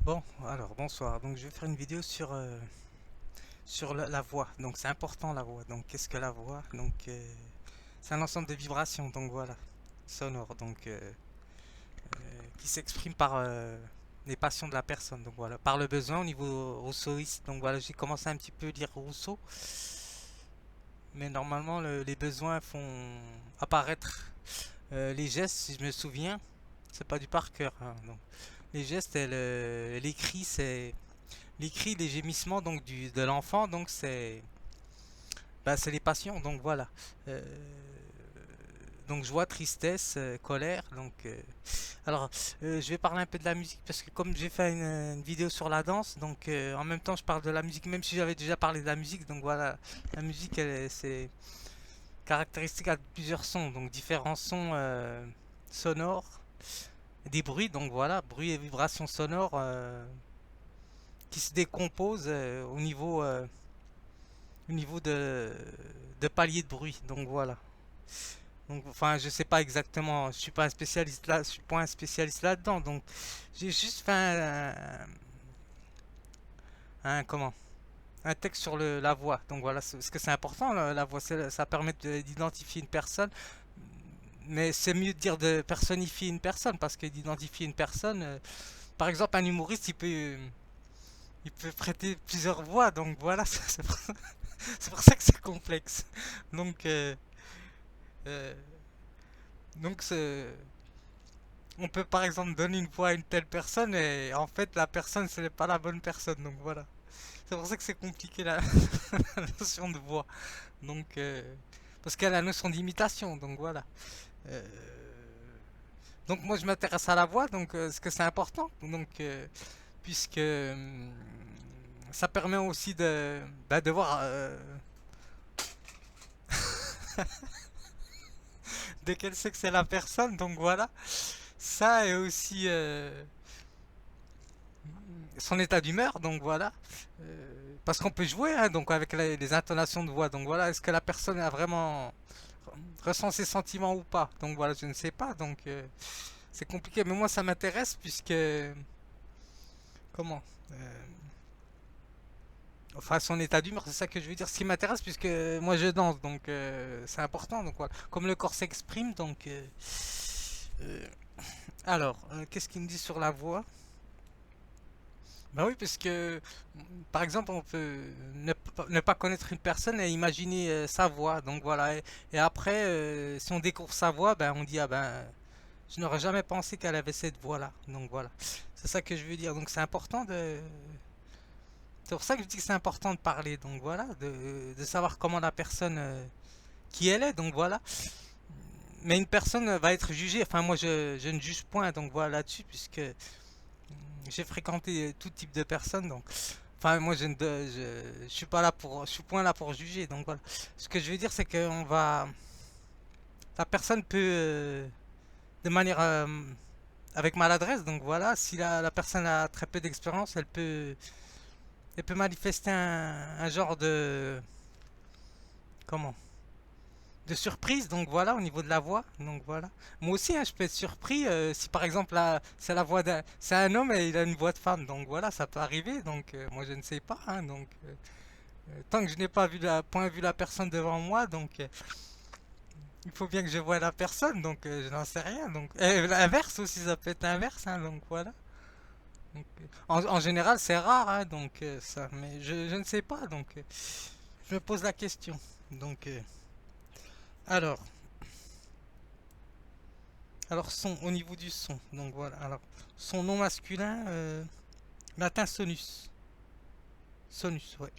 Bon, alors bonsoir. Donc je vais faire une vidéo sur la voix. Donc c'est important la voix. Donc qu'est-ce que la voix? Donc c'est un ensemble de vibrations. Donc voilà, sonores. Donc qui s'exprime par les passions de la personne. Donc voilà, par le besoin au niveau rousseauiste. Donc voilà, j'ai commencé un petit peu à lire Rousseau, mais normalement les besoins font apparaître les gestes. Si je me souviens, c'est pas du par cœur, hein. Donc les gestes, l'écrit, les cris, les gémissements donc de l'enfant, donc c'est les passions, donc voilà. Euh, donc joie, tristesse, colère. Alors, je vais parler un peu de la musique parce que comme j'ai fait une vidéo sur la danse, donc en même temps je parle de la musique, même si j'avais déjà parlé de la musique. Donc voilà, la musique, c'est caractéristique à plusieurs sons, donc différents sons sonores, des bruits. Donc voilà, bruits et vibrations sonores qui se décomposent au niveau de paliers de bruit. Donc voilà. Donc, enfin, je sais pas exactement, je suis pas un spécialiste là, je suis pas un spécialiste là-dedans. Donc, j'ai juste fait comment, un texte sur la voix. Donc voilà, parce que c'est important la voix, ça permet d'identifier une personne. Mais c'est mieux de dire de personnifier une personne parce que d'identifier une personne, par exemple, un humoriste, il peut prêter plusieurs voix. Donc voilà, c'est pour ça que c'est complexe. Donc, euh, donc on peut par exemple donner une voix à une telle personne et en fait la personne ce n'est pas la bonne personne. Donc voilà. C'est pour ça que c'est compliqué la notion de voix. Donc parce qu'il y a la notion d'imitation. Donc voilà. Euh, donc moi je m'intéresse à la voix donc ce que c'est important. Donc puisque ça permet aussi de voir de quel sexe est la personne. Donc voilà. Ça et aussi son état d'humeur, donc voilà. Parce qu'on peut jouer hein, donc avec les intonations de voix. Donc voilà, est-ce que la personne a vraiment ressent ses sentiments ou pas? Donc voilà, je ne sais pas. Donc c'est compliqué, mais moi ça m'intéresse puisque comment enfin son état d'humeur, c'est ça que je veux dire. Ce qui m'intéresse puisque moi je danse, donc c'est important. Donc voilà, comme le corps s'exprime, donc euh, alors qu'est-ce qu'il me dit sur la voix? Bah oui, parce que par exemple, on peut ne pas connaître une personne et imaginer sa voix. Donc voilà. Et après, si on découvre sa voix, ben on dit ah ben je n'aurais jamais pensé qu'elle avait cette voix-là. Donc voilà. C'est ça que je veux dire. Donc c'est important de. C'est pour ça que je dis que c'est important de parler. Donc voilà, de savoir comment la personne qui elle est. Donc voilà. Mais une personne va être jugée. Enfin moi je ne juge point. Donc voilà là-dessus puisque j'ai fréquenté tout type de personnes. Donc enfin, moi, je suis pas là pour, je suis point là pour juger. Donc voilà. Ce que je veux dire, c'est que la personne peut, de manière, avec maladresse. Donc voilà, si la personne a très peu d'expérience, elle peut manifester un genre de, comment, de surprise. Donc voilà, au niveau de la voix. Donc voilà. Moi aussi, hein, je peux être surpris si par exemple là, c'est la voix c'est un homme et il a une voix de femme. Donc voilà, ça peut arriver. Donc moi, je ne sais pas. Hein, donc tant que je n'ai pas point vu la personne devant moi, donc il faut bien que je voie la personne, donc je n'en sais rien. Donc l'inverse aussi, ça peut être inverse, hein, donc voilà. Donc, en général, c'est rare, hein, donc ça, mais je ne sais pas, donc je me pose la question. Donc alors, alors son au niveau du son, donc voilà. Alors son nom masculin, latin sonus, sonus, ouais.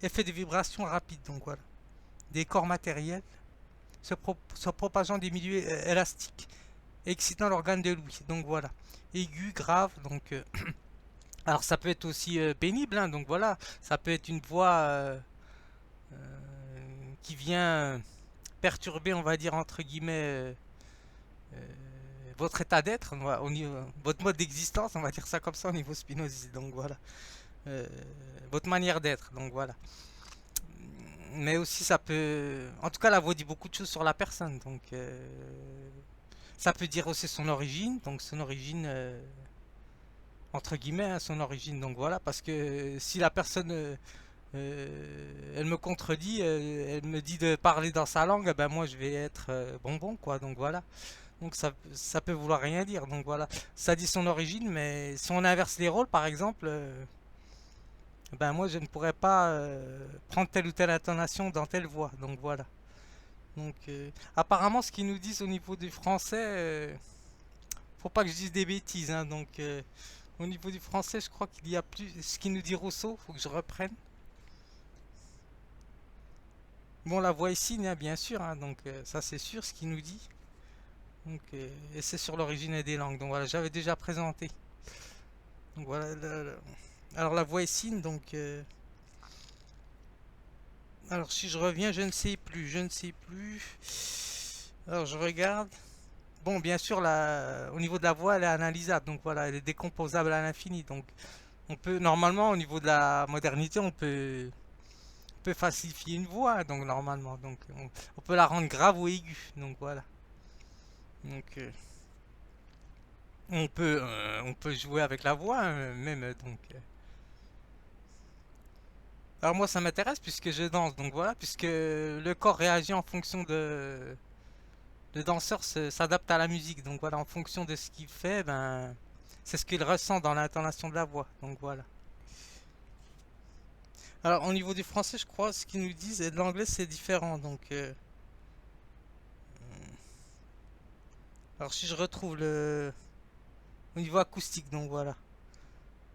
Effet de vibration rapide, donc voilà. Des corps matériels se propageant des milieux élastiques, excitant l'organe de l'ouïe. Donc voilà. Aigu, grave, donc alors ça peut être aussi pénible, hein, donc voilà. Ça peut être une voix qui vient perturber, on va dire entre guillemets, votre état d'être, votre mode d'existence, on va dire ça comme ça au niveau Spinoziste. Donc voilà. Euh, votre manière d'être, donc voilà. Mais aussi ça peut, en tout cas la voix dit beaucoup de choses sur la personne, donc ça peut dire aussi son origine, donc son origine entre guillemets, hein, son origine. Donc voilà, parce que si la personne elle me contredit, elle me dit de parler dans sa langue, eh ben moi je vais être bonbon quoi. Donc voilà. Donc ça peut vouloir rien dire. Donc voilà, ça dit son origine, mais si on inverse les rôles, par exemple, ben moi je ne pourrais pas prendre telle ou telle intonation dans telle voix. Donc voilà. Donc apparemment, ce qu'ils nous disent au niveau du français, faut pas que je dise des bêtises, hein. Donc au niveau du français, je crois qu'il y a plus. Ce qu'il nous dit Rousseau, faut que je reprenne. Bon, la voix est signe, hein, bien sûr, hein, donc ça c'est sûr ce qu'il nous dit. Donc, et c'est sur l'origine des langues. Donc voilà, j'avais déjà présenté. Donc voilà. Alors la voix est signe, donc. Alors si je reviens, je ne sais plus, je ne sais plus. Alors je regarde. Bon, bien sûr, au niveau de la voix, elle est analysable. Donc voilà, elle est décomposable à l'infini. Donc on peut, normalement, au niveau de la modernité, on peut falsifier une voix. Donc normalement, donc on peut la rendre grave ou aiguë. Donc voilà. Donc on peut jouer avec la voix, hein, même. Donc alors moi, ça m'intéresse puisque je danse. Donc voilà, puisque le corps réagit en fonction de. Le danseur s'adapte à la musique. Donc voilà, en fonction de ce qu'il fait, ben c'est ce qu'il ressent dans l'intonation de la voix. Donc voilà. Alors au niveau du français, je crois, ce qu'ils nous disent, et de l'anglais, c'est différent. Donc alors si je retrouve le au niveau acoustique, donc voilà,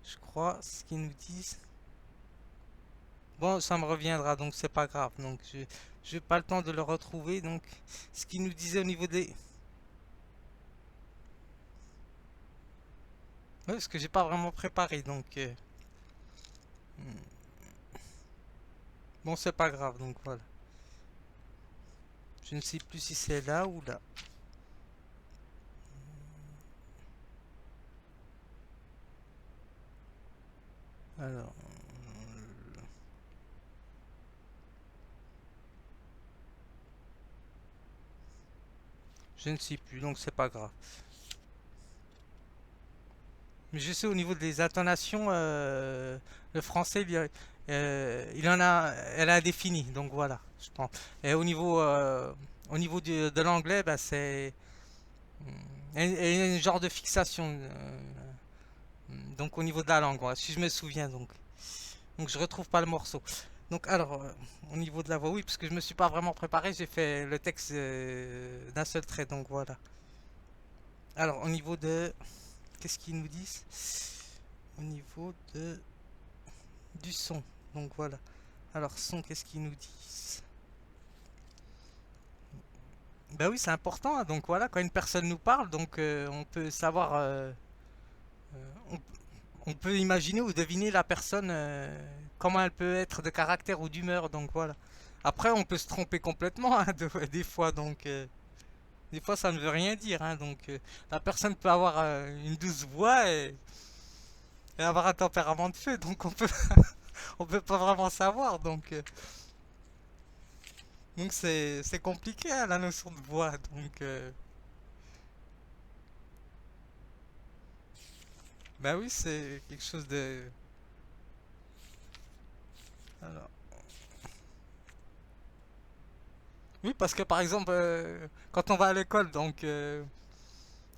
je crois ce qu'ils nous disent. Bon, ça me reviendra, donc c'est pas grave. Donc je n'ai pas le temps de le retrouver. Donc ce qu'ils nous disaient au niveau des. Ouais, parce que j'ai pas vraiment préparé. Donc bon, c'est pas grave. Donc voilà. Je ne sais plus si c'est là ou là. Alors, je ne sais plus, donc c'est pas grave. Mais je sais au niveau des intonations, le français, il en a, elle a défini, donc voilà, je pense. Et au niveau de l'anglais, bah, c'est il y a une genre de fixation. Donc au niveau de la langue, voilà, si je me souviens, donc je retrouve pas le morceau. Donc alors, au niveau de la voix, oui, parce que je me suis pas vraiment préparé, j'ai fait le texte d'un seul trait, donc voilà. Alors au niveau de, qu'est-ce qu'ils nous disent? Au niveau du son, donc voilà. Alors son, qu'est-ce qu'ils nous disent? Ben oui, c'est important, hein. Donc voilà, quand une personne nous parle, donc on peut savoir, on, on peut imaginer ou deviner la personne, comment elle peut être de caractère ou d'humeur, donc voilà. Après, on peut se tromper complètement, hein, des fois, donc des fois ça ne veut rien dire, hein. Donc la personne peut avoir une douce voix et avoir un tempérament de feu, donc on peut pas vraiment savoir, donc c'est compliqué, hein, la notion de voix, donc bah oui, c'est quelque chose de. Alors, oui, parce que par exemple, quand on va à l'école, donc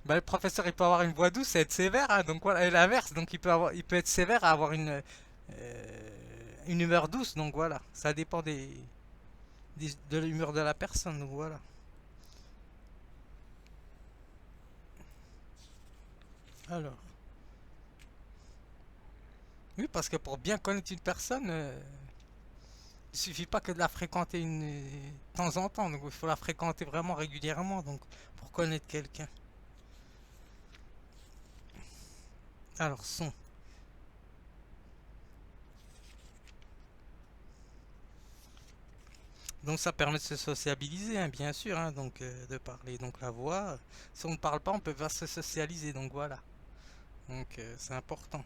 bah, le professeur il peut avoir une voix douce et être sévère, hein, donc voilà, et l'inverse, donc il peut être sévère et avoir une humeur douce, donc voilà, ça dépend de l'humeur de la personne, donc voilà. Alors, oui, parce que pour bien connaître une personne, il suffit pas que de la fréquenter de temps en temps, donc il faut la fréquenter vraiment régulièrement, donc pour connaître quelqu'un. Alors, son. Donc ça permet de se sociabiliser, hein, bien sûr, hein, donc de parler. Donc la voix, si on ne parle pas, on peut pas se socialiser, donc voilà. Donc c'est important.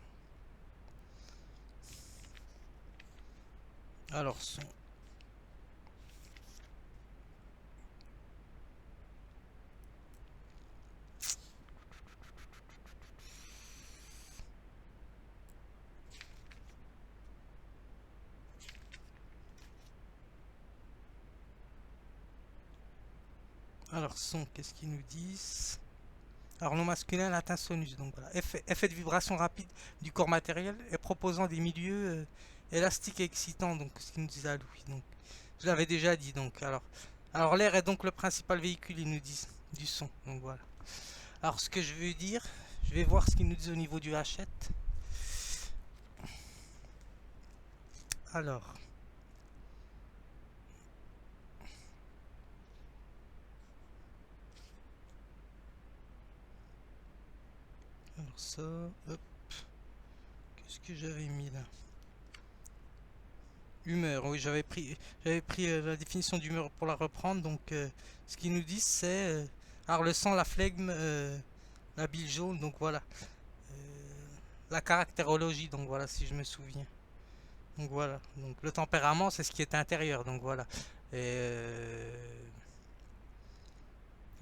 Alors son. Alors, son, qu'est-ce qu'ils nous disent? Alors, le masculin, l'atteint sonus. Donc voilà. Effet de vibration rapide du corps matériel et proposant des milieux élastiques et excitants. Donc, ce qu'ils nous disent à Louis. Donc, je l'avais déjà dit. Donc, alors l'air est donc le principal véhicule, ils nous disent, du son. Donc voilà. Alors, ce que je veux dire, je vais voir ce qu'ils nous disent au niveau du Hachette. Alors, alors ça, hop, qu'est-ce que j'avais mis là? Humeur, oui, j'avais pris la définition d'humeur pour la reprendre. Donc, ce qu'ils nous disent, c'est alors le sang, la flegme, la bile jaune. Donc voilà, la caractérologie. Donc voilà, si je me souviens. Donc voilà. Donc le tempérament, c'est ce qui est intérieur. Donc voilà. Et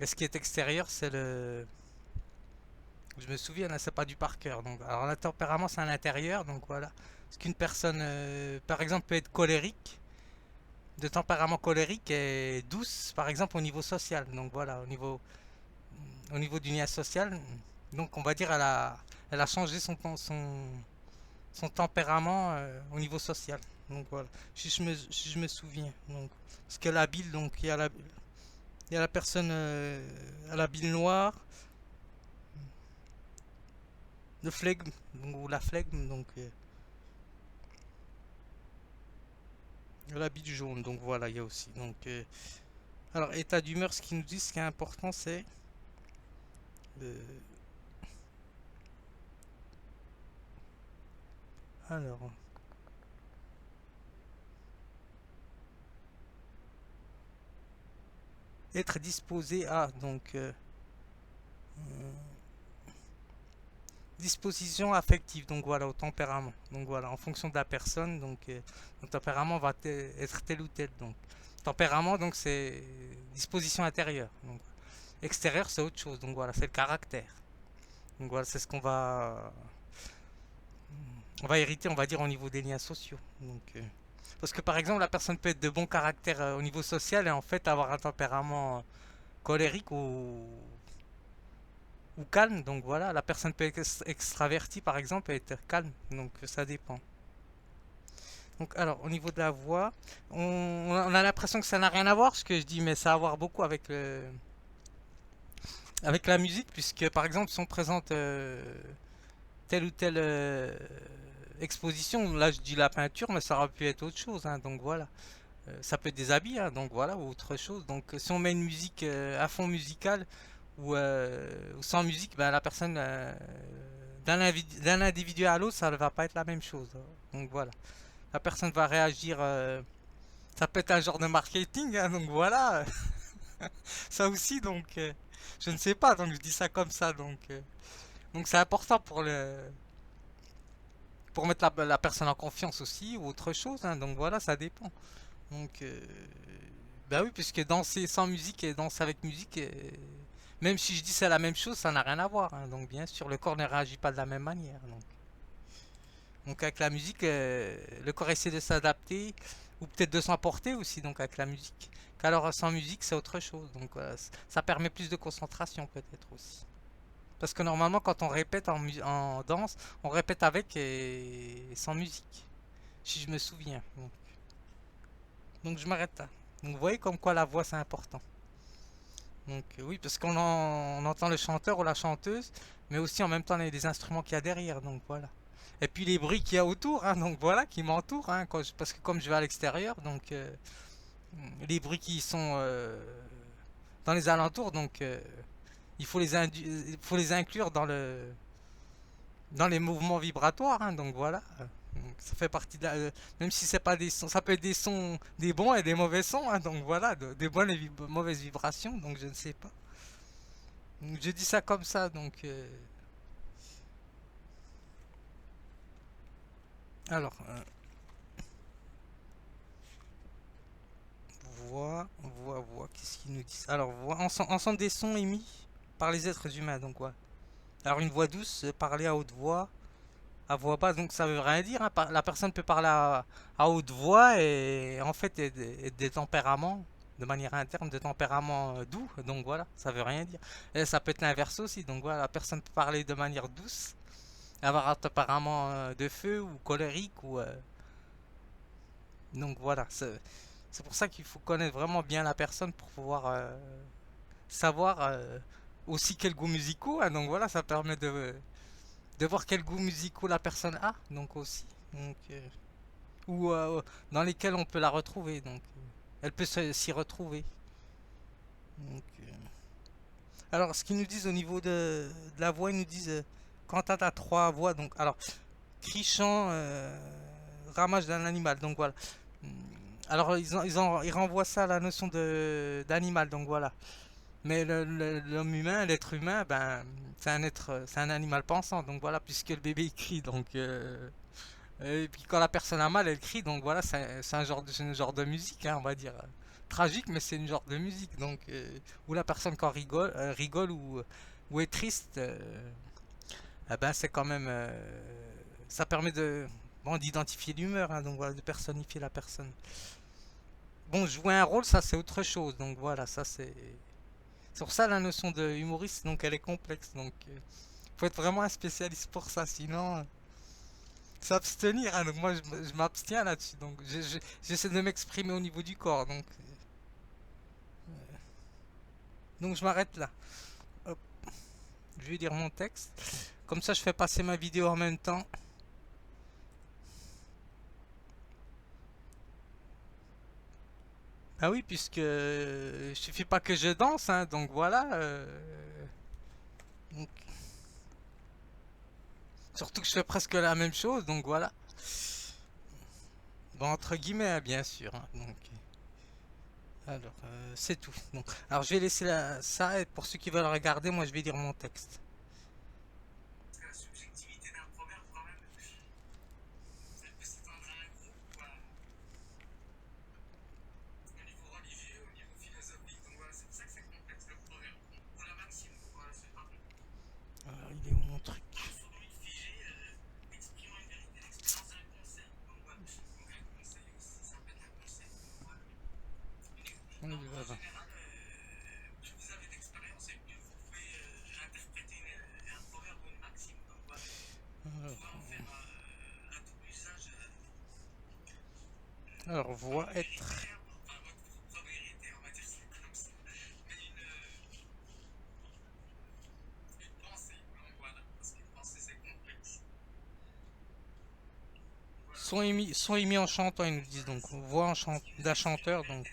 ce qui est extérieur, c'est le. Je me souviens, là, c'est pas du par cœur. Donc, alors, le tempérament, c'est à l'intérieur. Donc voilà. Ce qu'une personne, par exemple, peut être colérique, de tempérament colérique et douce, par exemple, au niveau social. Donc voilà, au niveau du lien social. Donc on va dire, elle a changé son tempérament au niveau social. Donc voilà, si je me souviens. Donc, parce que la bile, donc il y a la personne à la bile noire, le flegme, donc, ou la flegme, donc la bile jaune. Donc voilà, il y a aussi. Donc, alors, état d'humeur, ce qu'ils nous disent, ce qui est important, c'est euh, alors, être disposé à, donc, disposition affective, donc voilà, au tempérament. Donc voilà, en fonction de la personne, donc le tempérament va être tel ou tel. Donc, tempérament, donc c'est disposition intérieure. Donc, extérieur, c'est autre chose. Donc voilà, c'est le caractère. Donc voilà, c'est ce qu'on va hériter, on va dire, au niveau des liens sociaux. Donc, parce que par exemple, la personne peut être de bon caractère au niveau social et en fait avoir un tempérament colérique ou calme. Donc voilà, la personne peut être extravertie par exemple et être calme. Donc ça dépend. Donc alors, au niveau de la voix, on a l'impression que ça n'a rien à voir, ce que je dis, mais ça a à voir beaucoup avec la musique, puisque par exemple, si on présente telle ou telle exposition, là je dis la peinture, mais ça aurait pu être autre chose, hein, donc voilà. Ça peut être des habits, hein, donc voilà, ou autre chose. Donc si on met une musique à fond musical ou sans musique, ben, la personne d'un individu à l'autre, ça ne va pas être la même chose, hein. Donc voilà, la personne va réagir. Ça peut être un genre de marketing, hein, donc voilà. Ça aussi, donc je ne sais pas, donc je dis ça comme ça, donc c'est important pour mettre la personne en confiance aussi ou autre chose, hein, donc voilà, ça dépend. Donc bah oui, puisque danser sans musique et danser avec musique, même si je dis c'est la même chose, ça n'a rien à voir, hein. Donc bien sûr, le corps ne réagit pas de la même manière. Donc avec la musique, le corps essaie de s'adapter ou peut-être de s'emporter aussi, donc avec la musique. Qu'alors sans musique, c'est autre chose. Donc ça permet plus de concentration peut-être aussi. Parce que normalement, quand on répète en danse, on répète avec et sans musique, si je me souviens. Donc je m'arrête là. Donc vous voyez comme quoi la voix c'est important. Donc oui, parce qu'on entend le chanteur ou la chanteuse, mais aussi en même temps les instruments qu'il y a derrière. Donc voilà. Et puis les bruits qu'il y a autour, hein, donc voilà, qui m'entourent, hein, parce que comme je vais à l'extérieur, donc les bruits qui sont dans les alentours, donc il faut les inclure dans les mouvements vibratoires, hein, donc voilà. Donc, ça fait partie même si c'est pas des sons, ça peut être des sons, des bons et des mauvais sons, hein, donc voilà, des bonnes et mauvaises vibrations, donc je ne sais pas. Donc, je dis ça comme ça, donc alors voix, qu'est-ce qu'ils nous disent? Alors voix, ensemble des sons émis par les êtres humains, donc voilà. Alors une voix douce, parler à haute voix, à voix basse, donc ça veut rien dire, hein. La personne peut parler à haute voix et en fait être des tempéraments. de manière interne, de tempérament doux, donc voilà, ça veut rien dire. Et ça peut être l'inverse aussi, donc voilà, la personne peut parler de manière douce, avoir un tempérament de feu ou colérique, donc voilà, c'est pour ça qu'il faut connaître vraiment bien la personne pour pouvoir savoir aussi quels goûts musicaux, hein, donc voilà, ça permet de voir quels goûts musicaux la personne a, donc aussi, donc, ou dans lesquels on peut la retrouver, donc elle peut s'y retrouver. Donc, alors, ce qu'ils nous disent au niveau de la voix, ils nous disent quand tu as trois voix, donc, alors, cri, chant, ramage d'un animal, donc voilà. Hum, Alors, ils renvoient ça à la notion d'animal, donc voilà. Mais l'homme humain, l'être humain, ben, c'est un animal pensant, donc voilà, puisque le bébé il crie, donc. Et puis quand la personne a mal, elle crie, donc voilà, c'est c'est un genre de musique, hein, on va dire. Tragique, mais c'est une genre de musique, donc. Où la personne quand rigole ou est triste, eh ben c'est quand même. Ça permet bon, d'identifier l'humeur, hein, donc voilà, de personnifier la personne. Bon, jouer un rôle, ça c'est autre chose, donc voilà, ça c'est. C'est pour ça la notion de humoriste, donc elle est complexe, donc. Faut être vraiment un spécialiste pour ça, sinon. S'abstenir, hein, donc moi je m'abstiens là-dessus, donc j'essaie de m'exprimer au niveau du corps, donc je m'arrête là. Hop, je vais lire mon texte, comme ça je fais passer ma vidéo en même temps. Ah oui, puisque il suffit pas que je danse, hein, donc voilà. Donc, surtout que je fais presque la même chose, donc voilà. Bon, entre guillemets, hein, bien sûr, hein, donc. Alors, c'est tout. Donc, alors je vais laisser ça, et pour ceux qui veulent regarder, moi je vais lire mon texte. Alors, il est où mon truc? On y va, va. Alors, voix être. Sont émis en chantant, ils nous disent donc. Voix d'un chanteur, donc.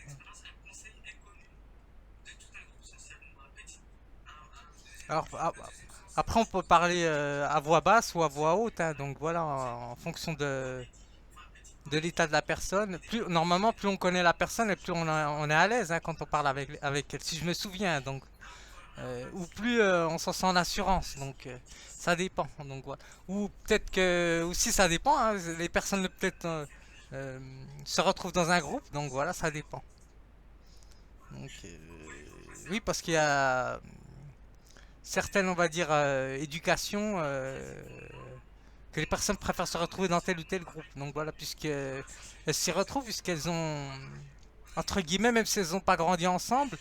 Alors, après, on peut parler à voix basse ou à voix haute, hein, donc voilà, en fonction de l'état de la personne. Normalement, plus on connaît la personne et plus on est à l'aise, hein, quand on parle avec elle, si je me souviens, donc. Ou plus on s'en sent en assurance, donc ça dépend. Donc, voilà. Ou peut-être que aussi ça dépend, hein, les personnes peut-être euh, se retrouvent dans un groupe, donc voilà, ça dépend. Donc, oui, parce qu'il y a certaines, on va dire, éducations que les personnes préfèrent se retrouver dans tel ou tel groupe. Donc voilà, puisque elles s'y retrouvent, puisqu'elles ont, entre guillemets, même si elles n'ont pas grandi ensemble,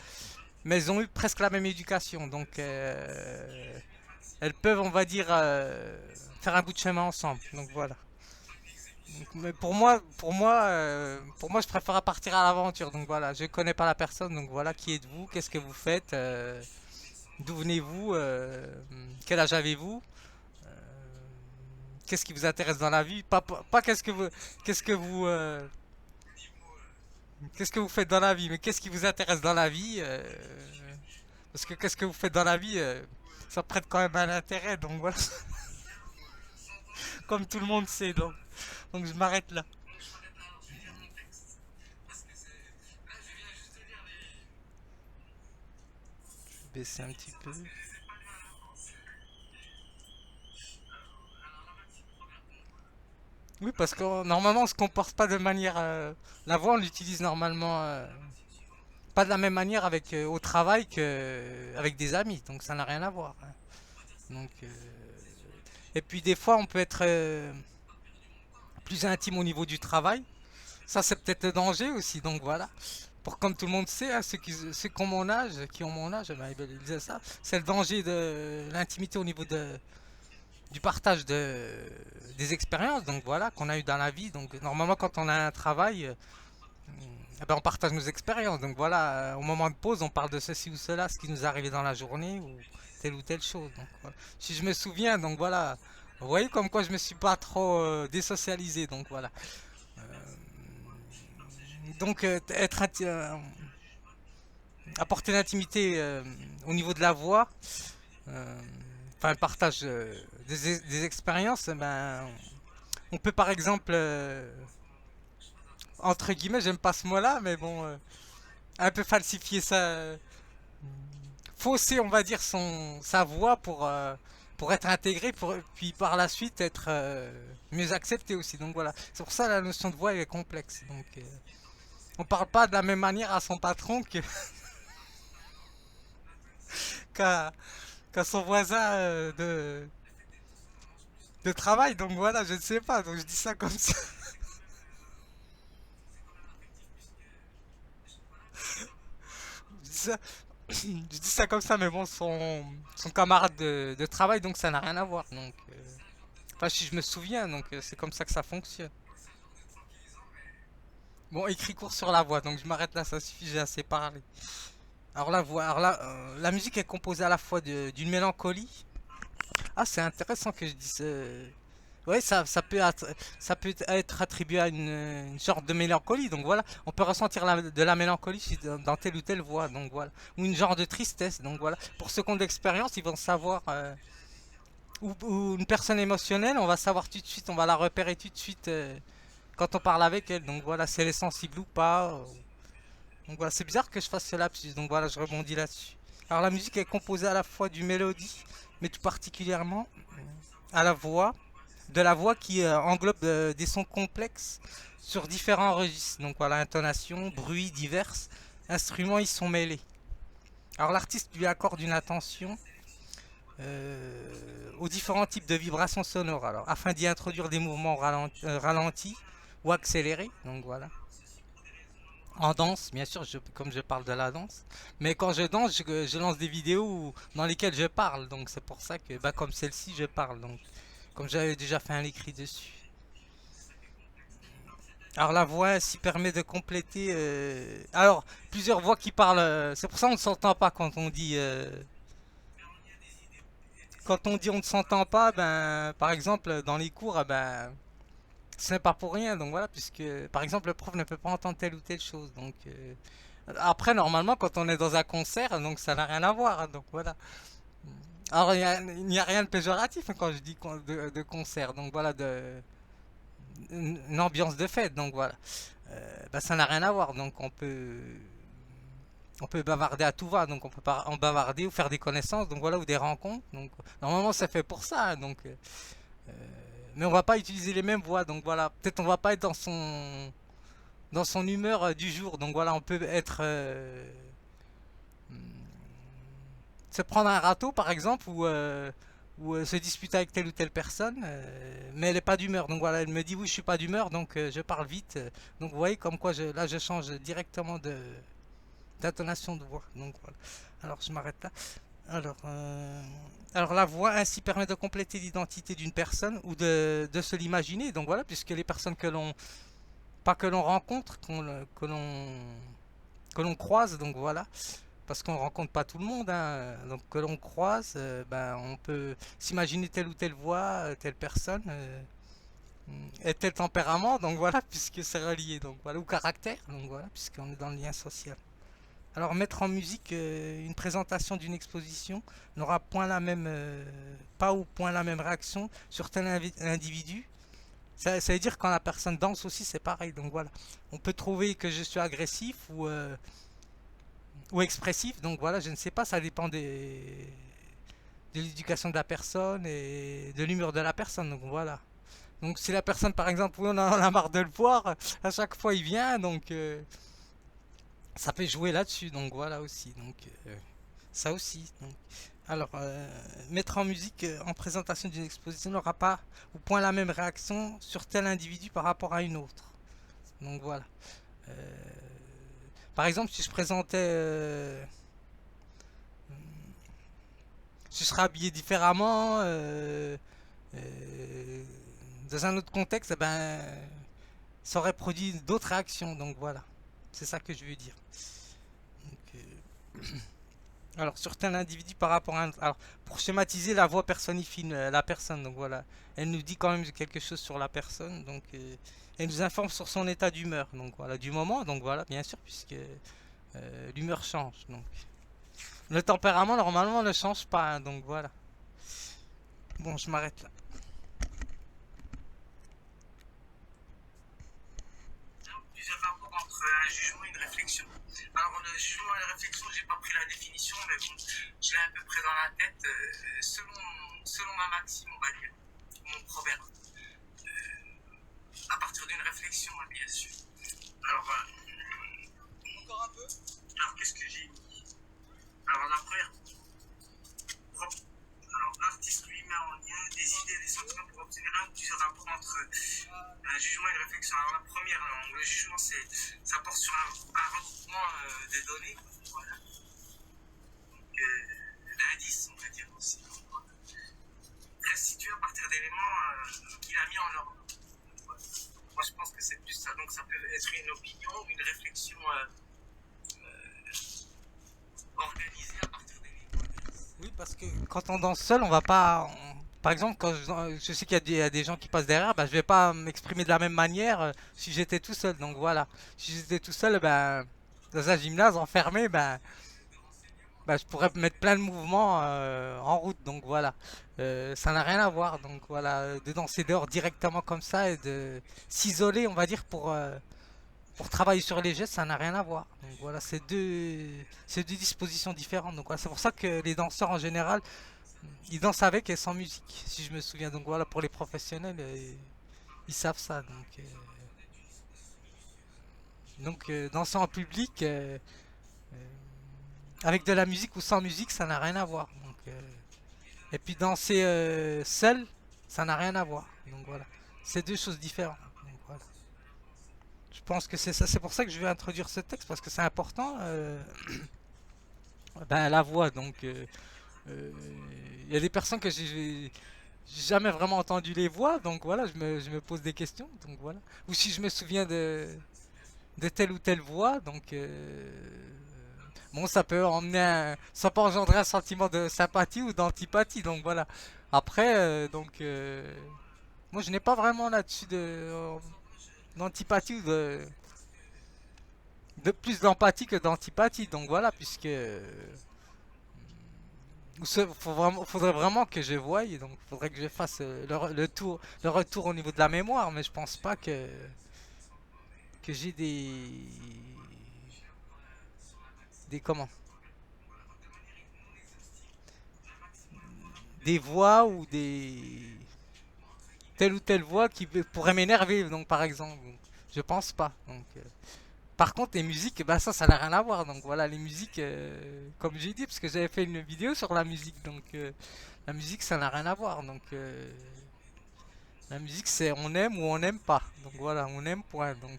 mais elles ont eu presque la même éducation. Donc elles peuvent, on va dire, faire un bout de chemin ensemble. Donc voilà. Donc, mais pour moi, je préfère partir à l'aventure. Donc voilà, je connais pas la personne. Donc voilà, qui êtes-vous? Qu'est-ce que vous faites? D'où venez-vous? Quel âge avez-vous? Euh, Qu'est-ce qui vous intéresse dans la vie? Pas qu'est-ce que vous faites dans la vie, mais qu'est-ce qui vous intéresse dans la vie? Parce que qu'est-ce que vous faites dans la vie? Ça prête quand même un intérêt, donc voilà, comme tout le monde sait, donc je m'arrête là. Je vais baisser un petit peu. Oui, parce que normalement, on se comporte pas de manière. La voix, on l'utilise normalement pas de la même manière au travail qu'avec des amis, donc ça n'a rien à voir, hein. Donc, et puis des fois, on peut être plus intime au niveau du travail. Ça, c'est peut-être le danger aussi, donc voilà. pour comme tout le monde sait, hein, ceux qui ont mon âge, ben, ils disaient ça, c'est le danger de l'intimité au niveau du partage des expériences, donc voilà, qu'on a eu dans la vie. Donc normalement, quand on a un travail, eh ben, on partage nos expériences. Donc voilà, au moment de pause, on parle de ceci ou cela, ce qui nous est arrivé dans la journée ou telle chose. Donc, voilà. Si je me souviens, donc voilà, vous voyez comme quoi je me suis pas trop désocialisé. Donc voilà. Donc apporter l'intimité au niveau de la voix, euh, enfin le partage des expériences, ben, on peut par exemple, entre guillemets, j'aime pas ce mot-là, mais bon, un peu falsifier ça, fausser, on va dire, sa voix pour être intégré, puis par la suite être mieux accepté aussi. Donc voilà, c'est pour ça la notion de voix elle est complexe. Donc on parle pas de la même manière à son patron qu'à qu'à son voisin de travail. Donc voilà, je ne sais pas, donc je dis ça comme ça. Je dis ça, je dis ça comme ça, mais bon, son camarade de travail, donc ça n'a rien à voir. Donc, enfin, si je me souviens, donc c'est comme ça que ça fonctionne. Bon, écrit court sur la voix, donc je m'arrête là, ça suffit, j'ai assez parlé. Alors la voix, alors là, la musique est composée à la fois d'une mélancolie. Ah, c'est intéressant que je dise. Ouais, ça peut être attribué à une sorte de mélancolie. Donc voilà, on peut ressentir de la mélancolie dans telle ou telle voix. Donc voilà, ou une genre de tristesse. Donc voilà, pour ceux qui ont d'expérience, ils vont savoir. Ou une personne émotionnelle, on va savoir tout de suite, on va la repérer tout de suite quand on parle avec elle. Donc voilà, si elle est sensible ou pas. Donc voilà, c'est bizarre que je fasse ce lapsus. Donc voilà, je rebondis là-dessus. Alors la musique est composée à la fois du mélodie, mais tout particulièrement à la voix, de la voix qui englobe des sons complexes sur différents registres. Donc voilà, intonation, bruit diverses, instruments ils sont mêlés. Alors l'artiste lui accorde une attention aux différents types de vibrations sonores. Alors afin d'y introduire des mouvements ralentis ou accélérés. Donc voilà. En danse, bien sûr, comme je parle de la danse. Mais quand je danse, je lance des vidéos dans lesquelles je parle. Donc c'est pour ça que, bah, comme celle-ci, je parle. Donc, comme j'avais déjà fait un écrit dessus. Alors la voix ainsi permet de compléter. Alors, plusieurs voix qui parlent. C'est pour ça qu'on ne s'entend pas quand on dit. Quand on dit on ne s'entend pas, ben, par exemple, dans les cours, ben, ce n'est pas pour rien. Donc voilà, puisque, par exemple, le prof ne peut pas entendre telle ou telle chose. Donc, après, normalement, quand on est dans un concert, donc ça n'a rien à voir. Hein, donc voilà. Alors, il n'y a rien de péjoratif hein, quand je dis de concert. Donc voilà, une ambiance de fête. Donc voilà. Bah, ça n'a rien à voir. Donc on peut bavarder à tout va. Donc on peut pas en bavarder ou faire des connaissances. Donc voilà, ou des rencontres. Donc normalement, c'est fait pour ça. Hein, donc, mais on va pas utiliser les mêmes voix. Donc voilà, peut-être on va pas être dans son humeur du jour. Donc voilà, on peut être se prendre un râteau par exemple ou se disputer avec telle ou telle personne, mais elle n'est pas d'humeur. Donc voilà, elle me dit oui, je suis pas d'humeur, donc je parle vite. Donc vous voyez comme quoi là je change directement d'intonation de voix. Donc voilà. Alors je m'arrête là. Alors, alors la voix ainsi permet de compléter l'identité d'une personne ou de se l'imaginer. Donc voilà, puisque les personnes pas que l'on rencontre, que l'on croise, donc voilà, parce qu'on rencontre pas tout le monde, hein, donc que l'on croise, ben, on peut s'imaginer telle ou telle voix, telle personne, et tel tempérament, donc voilà, puisque c'est relié, donc voilà, ou caractère, donc voilà, puisqu'on est dans le lien social. Alors mettre en musique une présentation d'une exposition n'aura point la même, pas ou point la même réaction sur tel individu. Ça veut dire quand la personne danse aussi, c'est pareil. Donc voilà, on peut trouver que je suis agressif ou expressif. Donc voilà, je ne sais pas, ça dépend de l'éducation de la personne et de l'humeur de la personne. Donc voilà. Donc si la personne, par exemple, oui, on a marre de le voir, à chaque fois il vient, donc ça peut jouer là-dessus. Donc voilà aussi. Donc ça aussi. Donc. Alors, mettre en musique en présentation d'une exposition n'aura pas ou point la même réaction sur tel individu par rapport à une autre. Donc voilà. Euh, Par exemple, si je présentais, si je serais habillé différemment, euh, dans un autre contexte, eh ben, ça aurait produit d'autres réactions. Donc voilà, c'est ça que je veux dire. Donc, alors, sur tel individu par rapport à un... Alors, pour schématiser, la voix personnifie la personne. Donc voilà, elle nous dit quand même quelque chose sur la personne. Donc, elle nous informe sur son état d'humeur. Donc voilà, du moment. Donc voilà, bien sûr, puisque l'humeur change. Donc, le tempérament, normalement, ne change pas. Hein, donc voilà. Bon, je m'arrête là. Plusieurs rapports entre un jugement et une réflexion. Alors, le jugement et la réflexion, j'ai pas pris la définition, mais bon, je l'ai à peu près dans la tête, selon ma maxime, on va dire, mon proverbe, à partir d'une réflexion, hein, bien sûr. Alors, encore un peu. Alors, qu'est-ce que j'ai mis? Alors, la première. Alors, l'artiste lui met en lien des idées, des sentiments pour obtenir un ou plusieurs rapports entre un jugement et une réflexion. Alors, la première, le jugement, ça porte sur un regroupement de données, voilà. Donc, d'indices, on va dire aussi. Voilà. Restitué à partir d'éléments qu'il a mis en ordre. Voilà. Moi, je pense que c'est plus ça. Donc, ça peut être une opinion ou une réflexion organisée à partir d'éléments. Oui, parce que quand on danse seul, on va pas. Par exemple, quand je sais qu'il y a il y a des gens qui passent derrière, bah, je vais pas m'exprimer de la même manière si j'étais tout seul. Donc voilà. Si j'étais tout seul, ben, dans un gymnase enfermé, ben, je pourrais mettre plein de mouvements en route. Donc voilà. Ça n'a rien à voir. Donc voilà. De danser dehors directement comme ça et de s'isoler, on va dire, pour travailler sur les gestes, ça n'a rien à voir. Donc voilà, c'est deux dispositions différentes. Donc voilà, c'est pour ça que les danseurs en général, ils dansent avec et sans musique, si je me souviens. Donc voilà, pour les professionnels, ils savent ça. Donc danser en public, avec de la musique ou sans musique, ça n'a rien à voir. Et puis danser seul, ça n'a rien à voir. Donc voilà, c'est deux choses différentes. Donc voilà. Je pense que c'est ça. C'est pour ça que je vais introduire ce texte parce que c'est important. Ben, la voix, donc euh, il y a des personnes que j'ai jamais vraiment entendu les voix, donc voilà, je me pose des questions, donc voilà. Ou si je me souviens de telle ou telle voix, donc bon, ça peut engendrer un sentiment de sympathie ou d'antipathie, donc voilà. Après, moi je n'ai pas vraiment là-dessus d'antipathie ou de plus d'empathie que d'antipathie, donc voilà, puisque faudrait vraiment que je voie, donc faudrait que je fasse le retour au niveau de la mémoire, mais je pense pas que j'ai des comment, des voix ou des telle ou telle voix qui pourrait m'énerver, donc par exemple, donc, je pense pas. Donc, par contre, les musiques, bah ça n'a rien à voir. Donc voilà, les musiques, comme j'ai dit, parce que j'avais fait une vidéo sur la musique, donc la musique, ça n'a rien à voir. Donc la musique, c'est on aime ou on n'aime pas. Donc voilà, on aime point. Donc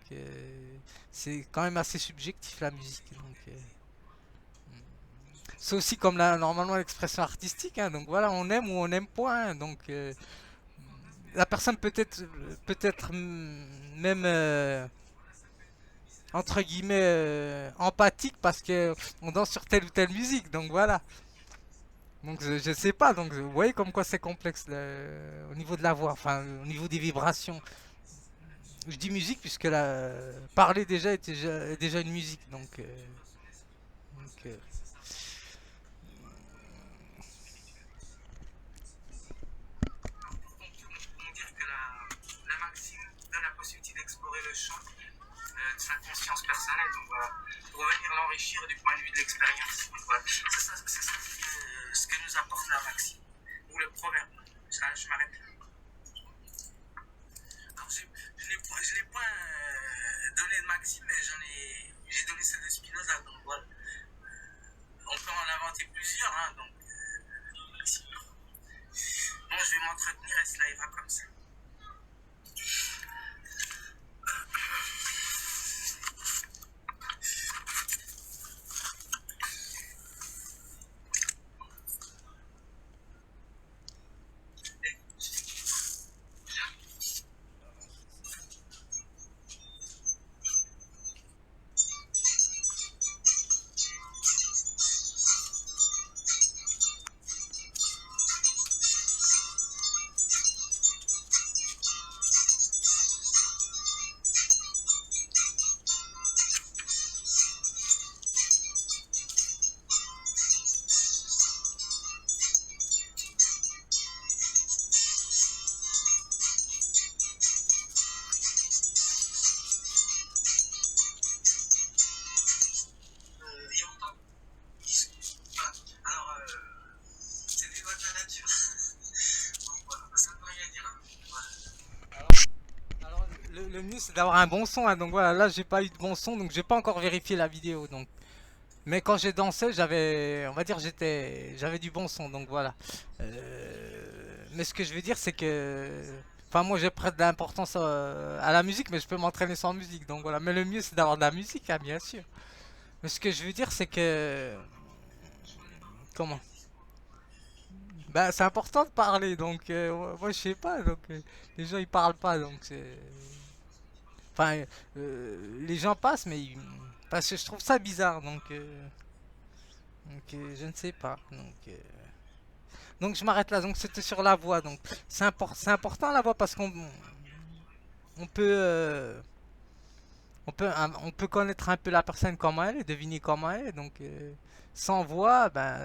c'est quand même assez subjectif la musique. Donc c'est aussi comme normalement l'expression artistique. Hein, donc voilà, on aime ou on n'aime point. Donc la personne peut-être même entre guillemets empathique parce que on danse sur telle ou telle musique. Donc voilà. Donc je sais pas. Donc vous voyez comme quoi c'est complexe au niveau de la voix, enfin au niveau des vibrations. Je dis musique puisque parler déjà est déjà une musique. Donc, On dire que la maxime donne la possibilité d'explorer le champ de sa conscience personnelle, donc voilà, pour venir l'enrichir du point de vue de l'expérience. Voilà. C'est ça ce que nous apporte la maxime, ou le proverbe. Je m'arrête là. Alors, je n'ai point donné de maxime, mais j'ai donné celle de Spinoza, donc voilà. Le mieux c'est d'avoir un bon son, hein, donc voilà, là j'ai pas eu de bon son, donc j'ai pas encore vérifié la vidéo, donc. Mais quand j'ai dansé, j'avais, on va dire, j'avais du bon son, donc voilà. Mais ce que je veux dire, c'est que, enfin, moi, je prête de l'importance à la musique, mais je peux m'entraîner sans musique, donc voilà. Mais le mieux, c'est d'avoir de la musique, hein, bien sûr. Mais ce que je veux dire, c'est que, comment? Bah, c'est important de parler, donc moi, je sais pas, donc les gens ils parlent pas, donc c'est, enfin, les gens passent, mais parce que je trouve ça bizarre, donc, je ne sais pas, donc je m'arrête là. Donc c'était sur la voix. Donc c'est important la voix parce qu'on on peut on peut connaître un peu la personne comment elle est, deviner comment elle est. Donc sans voix, ben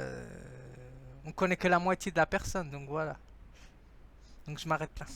on connaît que la moitié de la personne. Donc voilà. Donc je m'arrête là.